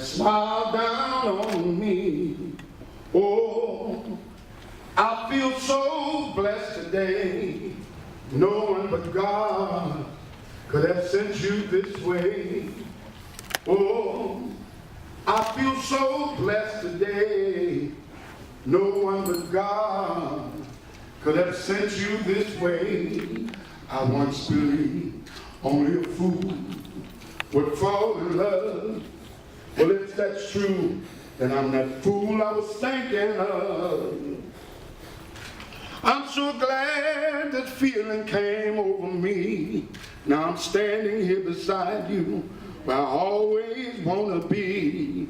smile down on me. Oh, I feel so blessed today. No one but God could have sent you this way. Oh, I feel so blessed today. No one but God could have sent you this way. I once believed only a fool would fall in love. Well, if that's true, then I'm that fool I was thinking of. I'm so glad that feeling came over me. Now I'm standing here beside you, where I always want to be.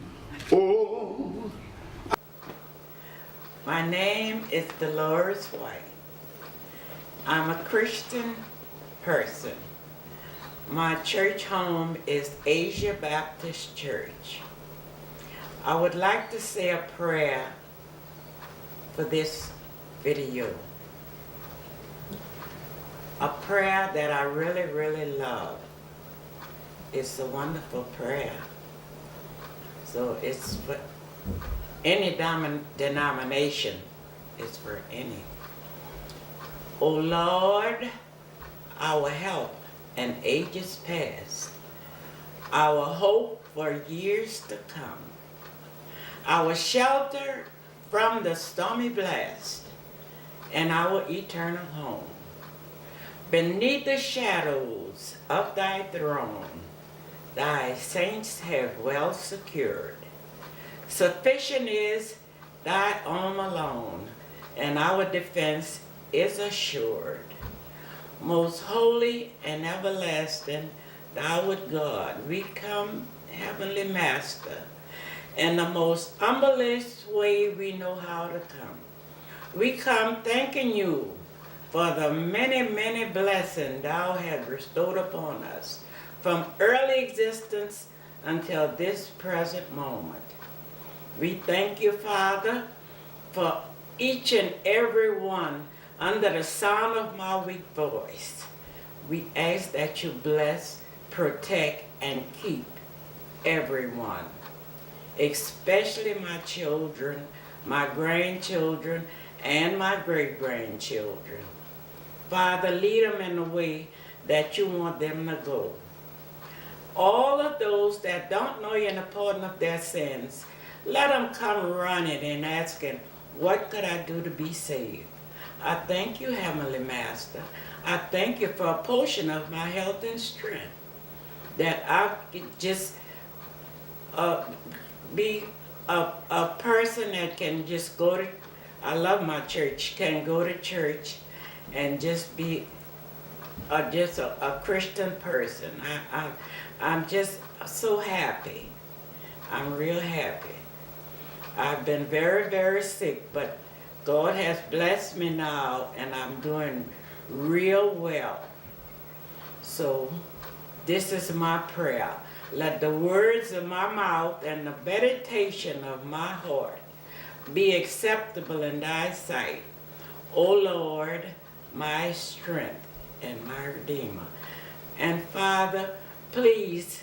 Oh. My name is Dolores White. I'm a Christian person. My church home is Asia Baptist Church. I would like to say a prayer for this video. A prayer that I really, really love. It's a wonderful prayer. So it's for any denomination. It's for any. O Lord, our help in ages past, our hope for years to come, our shelter from the stormy blast, and our eternal home. Beneath the shadows of thy throne, thy saints have well secured. Sufficient is thy arm alone, and our defense is assured. Most holy and everlasting, thou art God, we come, Heavenly Master, in the most humblest way we know how to come. We come thanking you for the many, many blessings thou hast bestowed upon us, from early existence until this present moment. We thank you, Father, for each and every one under the sound of my weak voice. We ask that you bless, protect, and keep everyone, especially my children, my grandchildren, and my great-grandchildren. Father, lead them in the way that you want them to go. All of those that don't know you in the pardon of their sins, let them come running and asking, what could I do to be saved? I thank you, Heavenly Master. I thank you for a portion of my health and strength, that I could just be a person that can just go to, I love my church, can go to church and just be just a Christian person. I'm just so happy. I'm real happy. I've been very, very sick, but God has blessed me now, and I'm doing real well. So this is my prayer. Let the words of my mouth and the meditation of my heart be acceptable in thy sight, O Lord, my strength and my Redeemer. And Father, please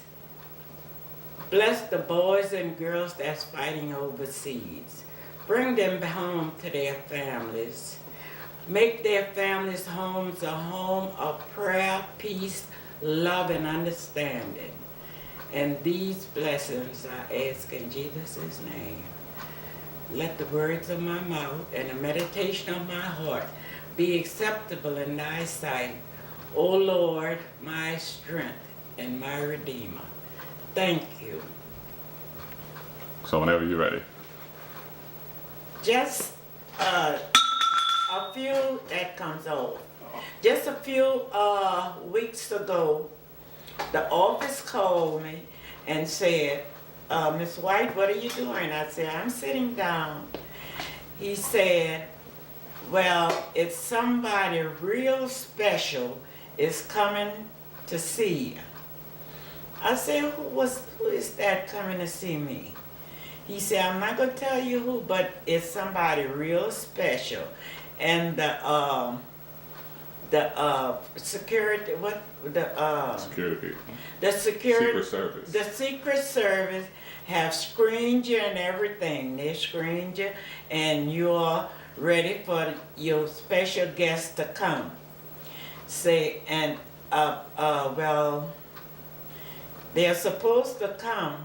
bless the boys and girls that's fighting overseas. Bring them home to their families. Make their families' homes a home of prayer, peace, love, and understanding. And these blessings I ask in Jesus' name. Let the words of my mouth and the meditation of my heart be acceptable in thy sight, O Lord, my strength and my Redeemer. Thank you. So whenever you're ready. Just a few, that comes off. Just a few weeks ago, the office called me and said, Miss White, what are you doing? I said, I'm sitting down. He said, well, it's somebody real special is coming to see you. I said, who is that coming to see me? He said, I'm not going to tell you who, but it's somebody real special. And security, what, Security people. the security. Secret Service. The Secret Service have screened you and everything. They screened you and you are ready for your special guest to come. Say, and, well, they're supposed to come,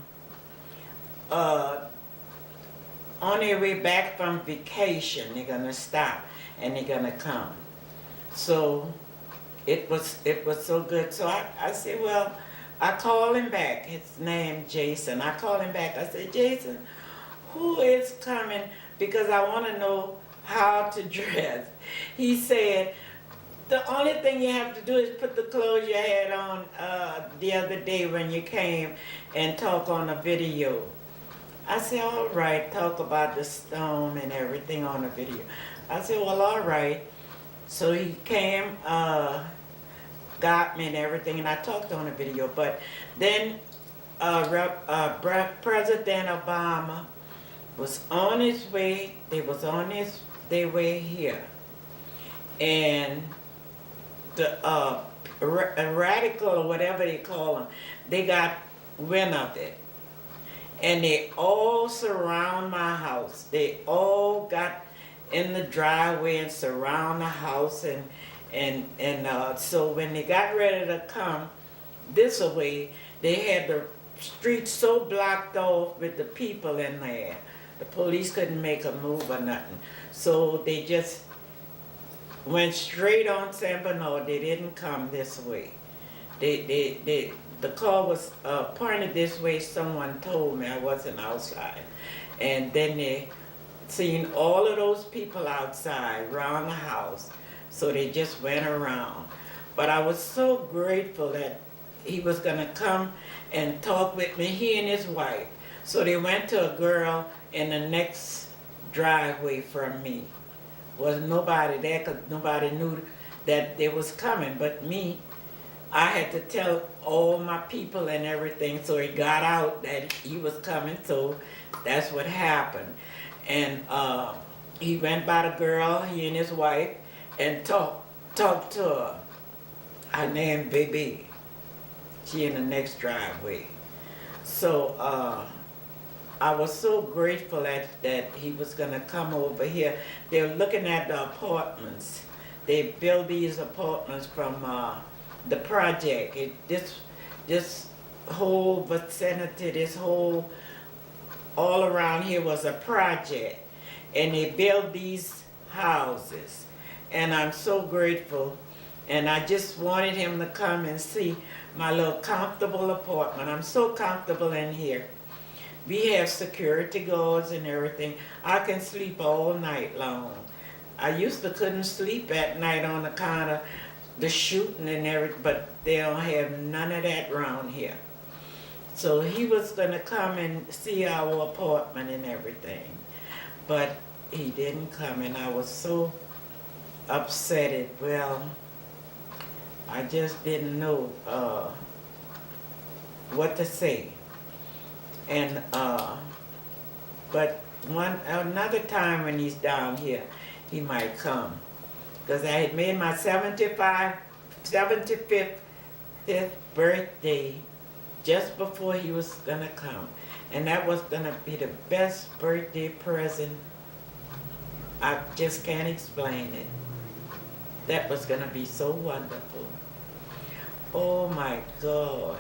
on their way back from vacation. They're gonna stop and they're gonna come. So it was so good. So I said, well, I called him back. His name Jason. I called him back. I said, Jason, who is coming? Because I want to know how to dress. He said, the only thing you have to do is put the clothes you had on the other day when you came and talk on a video. I said, all right, talk about the storm and everything on the video. I said, well, all right. So he came, got me and everything, and I talked on the video. But then President Obama was on his way. They was on their way here, and the radical or whatever they call them, they got wind of it, and they all surround my house. They all got in the driveway and surround the house, and so when they got ready to come this way, they had the street so blocked off with the people in there. The police couldn't make a move or nothing. So they just went straight on San Bernardino. They didn't come this way. The car was pointed this way. Someone told me, I wasn't outside. And then they seen all of those people outside around the house. So they just went around. But I was so grateful that he was gonna come and talk with me, he and his wife. So they went to a girl in the next driveway from me. Was nobody there because nobody knew that they was coming but me. I had to tell all my people and everything, so it got out that he was coming, so that's what happened. And he went by the girl, he and his wife, and talked to her. Her name Baby. She in the next driveway. So I was so grateful that he was gonna come over here. They were looking at the apartments. They built these apartments from the project. This whole vicinity, this whole, all around here was a project. And they built these houses. And I'm so grateful. And I just wanted him to come and see my little comfortable apartment. I'm so comfortable in here. We have security guards and everything. I can sleep all night long. I used to couldn't sleep at night on account of the shooting and everything, but they don't have none of that around here. So he was gonna come and see our apartment and everything, but he didn't come, and I was so upset. Well, I just didn't know what to say. And but another time when he's down here, he might come. Because I had made my 75th birthday just before he was gonna come. And that was gonna be the best birthday present. I just can't explain it. That was gonna be so wonderful. Oh my God.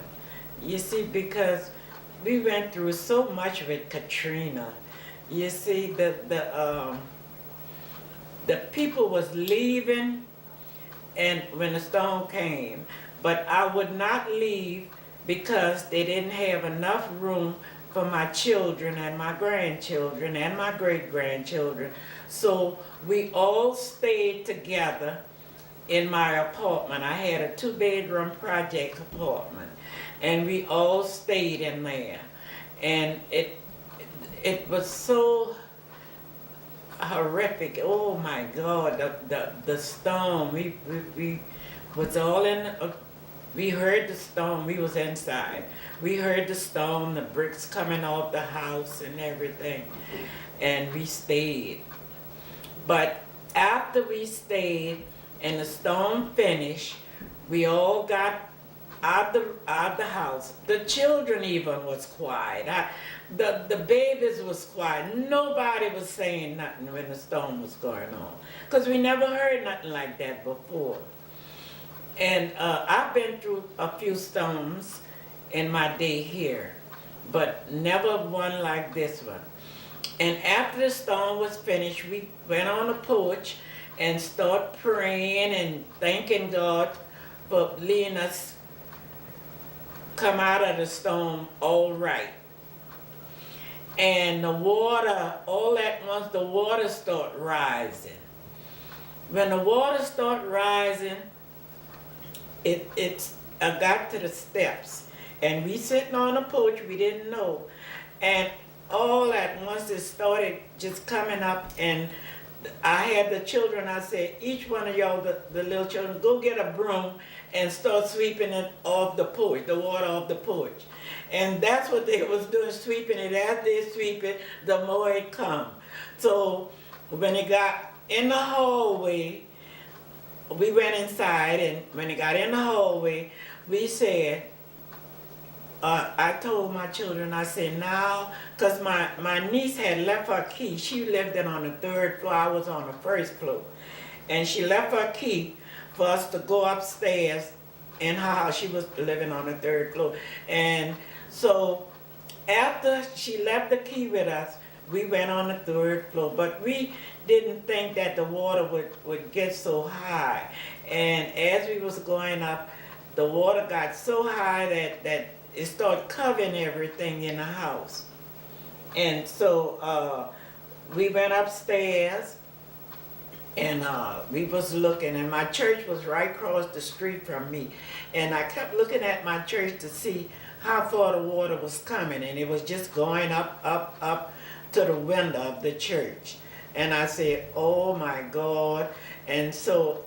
You see, because we went through so much with Katrina. You see, the people was leaving and when the storm came, but I would not leave because they didn't have enough room for my children and my grandchildren and my great-grandchildren. So we all stayed together in my apartment. I had a 2-bedroom project apartment, and we all stayed in there. And it was so horrific. Oh my God, the storm. We was all in. We heard the storm. We was inside. We heard the storm, the bricks coming off the house and everything, and we stayed. But after we stayed, and the storm finished. We all got out the house. The children even was quiet. The babies was quiet. Nobody was saying nothing when the storm was going on, because we never heard nothing like that before. And I've been through a few storms in my day here, but never one like this one. And after the storm was finished, we went on the porch and started praying and thanking God for letting us come out of the storm all right. And the water, all at once, the water started rising. When the water started rising, it got to the steps. And we sitting on the porch, we didn't know. And all at once it started just coming up, and I had the children, I said, each one of y'all, the little children, go get a broom and start sweeping it off the porch, the water off the porch. And that's what they was doing, sweeping it. As they sweep it, the more it come. So when it got in the hallway, we went inside, and when it got in the hallway, we said, I told my children, I said, now, because my niece had left her key. She lived on the 3rd floor, I was on the 1st floor. And she left her key for us to go upstairs in her house. She was living on the 3rd floor. And so after she left the key with us, we went on the 3rd floor. But we didn't think that the water would get so high. And as we was going up, the water got so high that it started covering everything in the house. And so we went upstairs, and we was looking, and my church was right across the street from me. And I kept looking at my church to see how far the water was coming, and it was just going up, up, up to the window of the church. And I said, oh my God. And so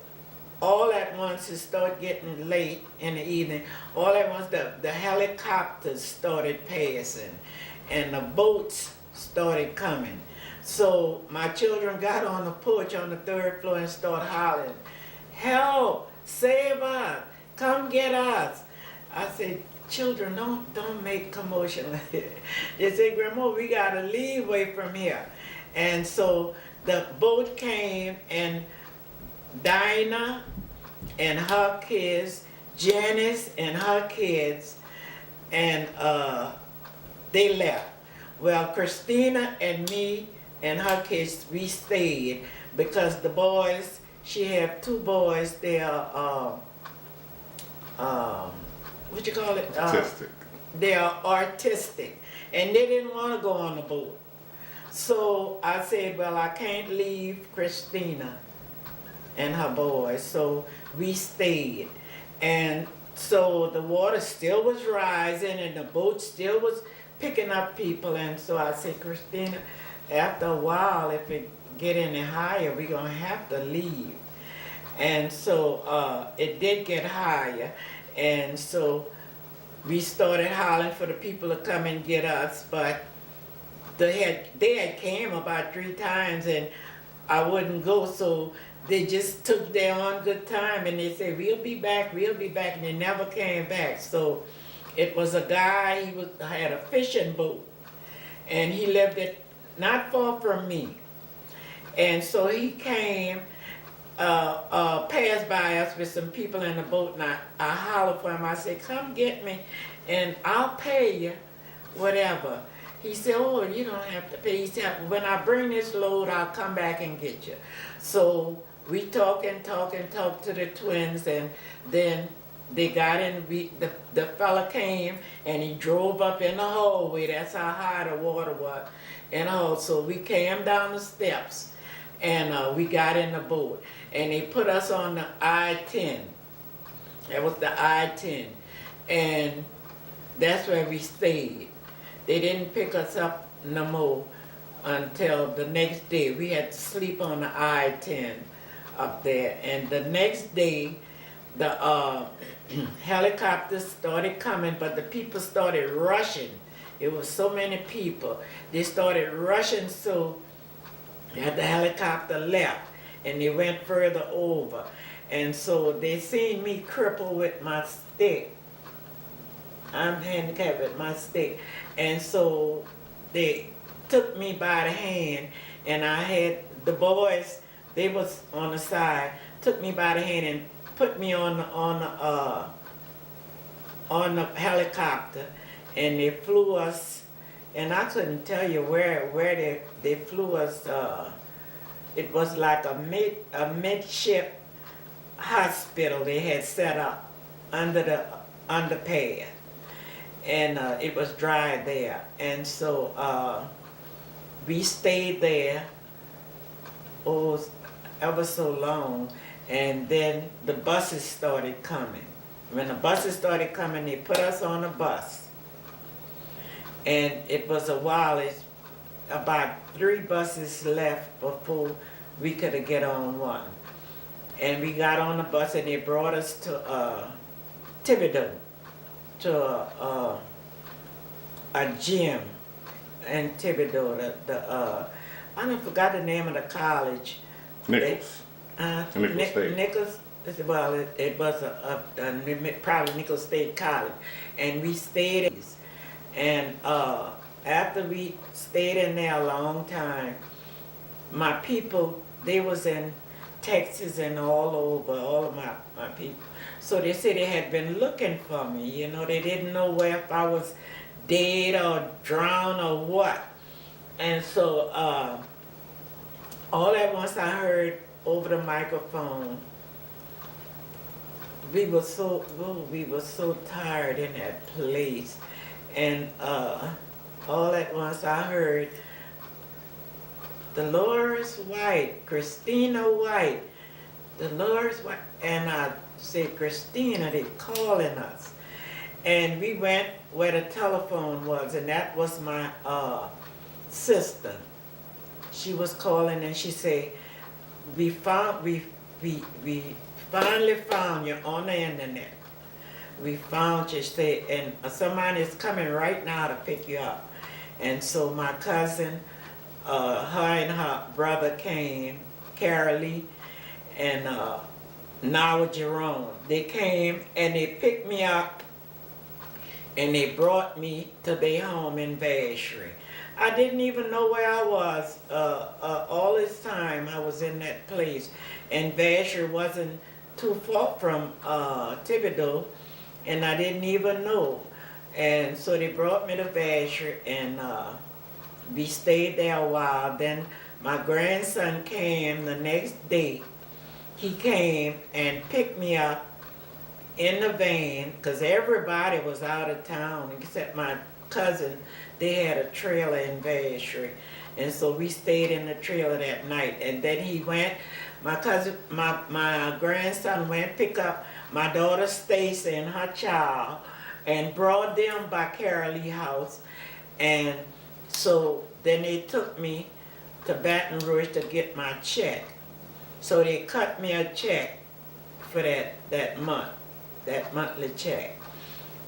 all at once it started getting late in the evening. All at once the helicopters started passing and the boats started coming. So my children got on the porch on the 3rd floor and started hollering, help, save us, come get us. I said, children, don't make commotion. They said, Grandma, we gotta leave away from here. And so the boat came, and Dinah and her kids, Janice and her kids, and they left. Well, Christina and me and her kids, we stayed, because the boys, she have 2 boys, they are, what you call it? Artistic. They are artistic, and they didn't want to go on the boat. So I said, well, I can't leave Christina and her boys, so we stayed. And so the water still was rising, and the boat still was picking up people. And so I said, Christina, after a while, if it get any higher, we're gonna have to leave. And so it did get higher, and so we started hollering for the people to come and get us, but they had came about 3 times, and I wouldn't go, so they just took their own good time, and they said, we'll be back, and they never came back. So it was a guy, he had a fishing boat, and he lived not far from me. And so he came, passed by us with some people in the boat, and I hollered for him. I said, come get me, and I'll pay you whatever. He said, oh, you don't have to pay. He said, when I bring this load, I'll come back and get you. So we talked to the twins, and then they got in, the fella came, and he drove up in the hallway. That's how high the water was. And also, we came down the steps, and we got in the boat, and they put us on the I-10. That was the I-10, and that's where we stayed. They didn't pick us up no more until the next day. We had to sleep on the I-10 up there, and the next day, the helicopters started coming, but the people started rushing. It was so many people. They started rushing, so that the helicopter left, and they went further over. And so they seen me cripple with my stick. I'm handicapped with my stick. And so they took me by the hand, and I had the boys, they was on the side, took me by the hand and put me on the helicopter, and they flew us, and I couldn't tell you where they flew us. It was like a midship hospital they had set up under the underpad, and it was dry there, and so we stayed there ever so long, and then the buses started coming. When the buses started coming, they put us on a bus, and it was a while. It's about 3 buses left before we could get on one. And we got on the bus, and they brought us to Thibodeau, to a gym in Thibodeau. I don't forgot the name of the college. Nichols. Nichols State. Nichols. Well, it was probably Nichols State College, and we stayed. And after we stayed in there a long time, my people, they was in Texas and all over, all of my people. So they said they had been looking for me, you know, they didn't know where, if I was dead or drowned or what. And so all at once I heard over the microphone, we were so tired in that place. And all at once I heard, Dolores White, Christina White, Dolores White. And I said, Christina, they calling us. And we went where the telephone was, and that was my sister. She was calling, and she said, we finally found you on the internet. We found you, said, and somebody is coming right now to pick you up. And so my cousin, her and her brother came, Carolee, and Nawa Jerome. They came and they picked me up, and they brought me to their home in Vacherie. I didn't even know where I was. All this time I was in that place, and Vacherie wasn't too far from Thibodeau, and I didn't even know. And so they brought me to Vacherie, and we stayed there a while. Then my grandson came the next day. He came and picked me up in the van, because everybody was out of town except my cousin. They had a trailer in Vacherie, and so we stayed in the trailer that night. And then he went, my grandson went pick up my daughter Stacy and her child, and brought them by Carolee house. And so then they took me to Baton Rouge to get my check. So they cut me a check for that monthly check.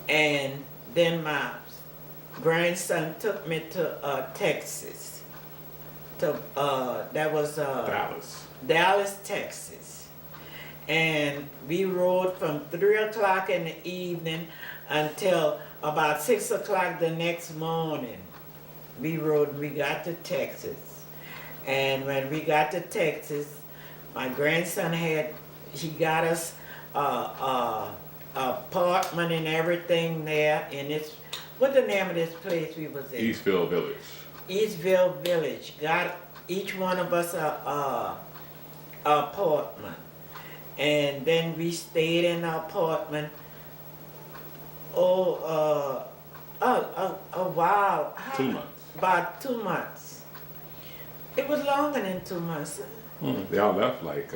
And then my grandson took me to Texas. That was Dallas, Texas. And we rode from 3 o'clock in the evening until about 6 o'clock the next morning. We got to Texas. And when we got to Texas, my grandson he got us apartment and everything there. And what's the name of this place we was in? Eastville Village. Eastville Village. Got each one of us a apartment. And then we stayed in the apartment a while. 2 months. About 2 months. It was longer than 2 months. Y'all left like,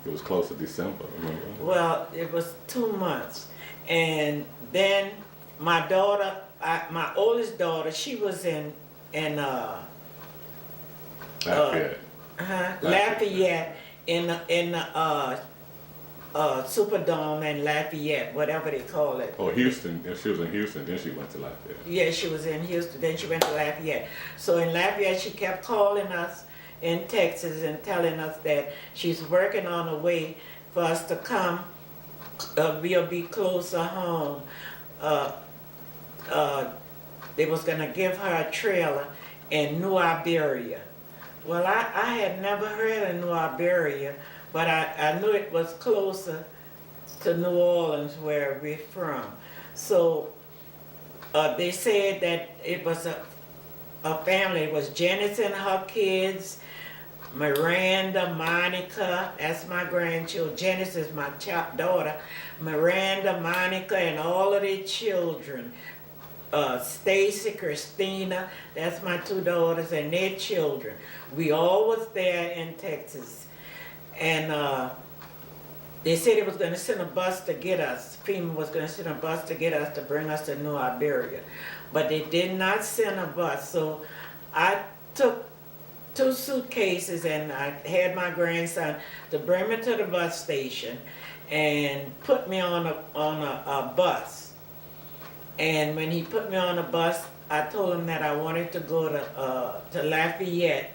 it was close to December, remember? Well, it was 2 months. And then my daughter, my oldest daughter, she was in Lafayette. Lafayette in the Superdome in Lafayette, whatever they call it. Oh, Houston. If she was in Houston, then she went to Lafayette. Yeah, she was in Houston, then she went to Lafayette. So in Lafayette, she kept calling us in Texas and telling us that she's working on a way for us to come. We'll be closer home. They was gonna give her a trailer in New Iberia. Well, I had never heard of New Iberia, but I knew it was closer to New Orleans where we're from. So they said that it was a family. It was Janice and her kids, Miranda, Monica, that's my grandchildren. Janice is my daughter. Miranda, Monica, and all of their children. Stacy, Christina, that's my two daughters and their children. We all was there in Texas. And they said it was gonna send a bus to get us. FEMA was gonna send a bus to get us to bring us to New Iberia. But they did not send a bus. So I took 2 suitcases and I had my grandson to bring me to the bus station and put me on a bus. And when he put me on a bus, I told him that I wanted to go to Lafayette